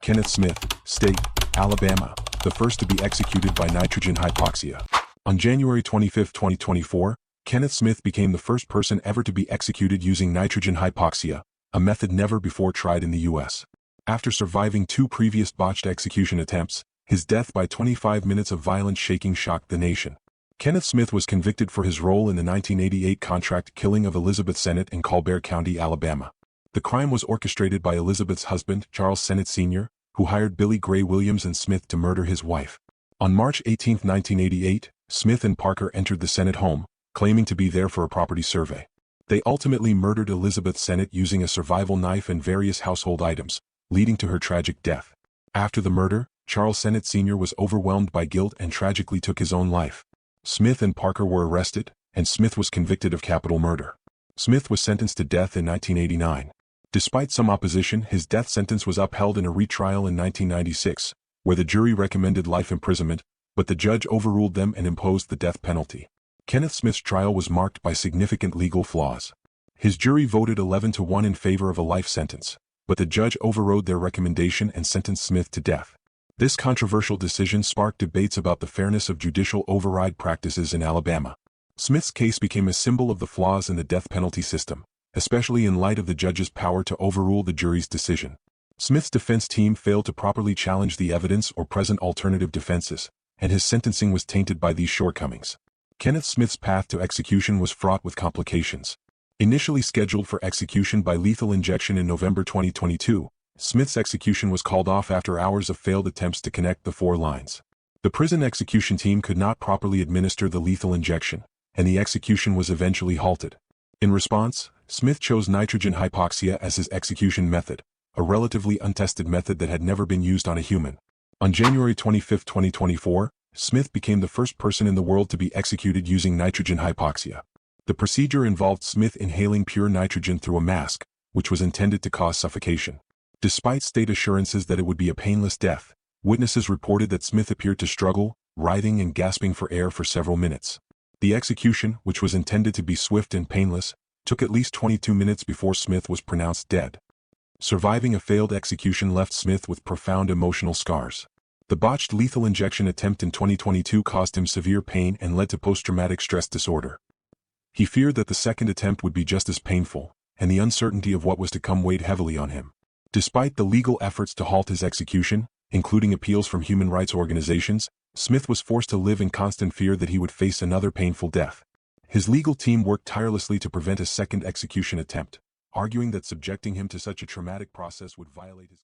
Kenneth Smith, State, Alabama, the first to be executed by nitrogen hypoxia. On January 25, 2024, Kenneth Smith became the first person ever to be executed using nitrogen hypoxia, a method never before tried in the U.S. After surviving 2 previous botched execution attempts, his death by 25 minutes of violent shaking shocked the nation. Kenneth Smith was convicted for his role in the 1988 contract killing of Elizabeth Sennett in Colbert County, Alabama. The crime was orchestrated by Elizabeth's husband, Charles Sennett Sr., who hired Billy Gray Williams and Smith to murder his wife. On March 18, 1988, Smith and Parker entered the Sennett home, claiming to be there for a property survey. They ultimately murdered Elizabeth Sennett using a survival knife and various household items, leading to her tragic death. After the murder, Charles Sennett Sr. was overwhelmed by guilt and tragically took his own life. Smith and Parker were arrested, and Smith was convicted of capital murder. Smith was sentenced to death in 1989. Despite some opposition, his death sentence was upheld in a retrial in 1996, where the jury recommended life imprisonment, but the judge overruled them and imposed the death penalty. Kenneth Smith's trial was marked by significant legal flaws. His jury voted 11-1 in favor of a life sentence, but the judge overrode their recommendation and sentenced Smith to death. This controversial decision sparked debates about the fairness of judicial override practices in Alabama. Smith's case became a symbol of the flaws in the death penalty system, especially in light of the judge's power to overrule the jury's decision. Smith's defense team failed to properly challenge the evidence or present alternative defenses, and his sentencing was tainted by these shortcomings. Kenneth Smith's path to execution was fraught with complications. Initially scheduled for execution by lethal injection in November 2022, Smith's execution was called off after hours of failed attempts to connect the 4 lines. The prison execution team could not properly administer the lethal injection, and the execution was eventually halted. In response, Smith chose nitrogen hypoxia as his execution method, a relatively untested method that had never been used on a human. On January 25, 2024, Smith became the first person in the world to be executed using nitrogen hypoxia. The procedure involved Smith inhaling pure nitrogen through a mask, which was intended to cause suffocation. Despite state assurances that it would be a painless death, witnesses reported that Smith appeared to struggle, writhing and gasping for air for several minutes. The execution, which was intended to be swift and painless, took at least 22 minutes before Smith was pronounced dead. Surviving a failed execution left Smith with profound emotional scars. The botched lethal injection attempt in 2022 caused him severe pain and led to post-traumatic stress disorder. He feared that the second attempt would be just as painful, and the uncertainty of what was to come weighed heavily on him. Despite the legal efforts to halt his execution, including appeals from human rights organizations, Smith was forced to live in constant fear that he would face another painful death. His legal team worked tirelessly to prevent a second execution attempt, arguing that subjecting him to such a traumatic process would violate his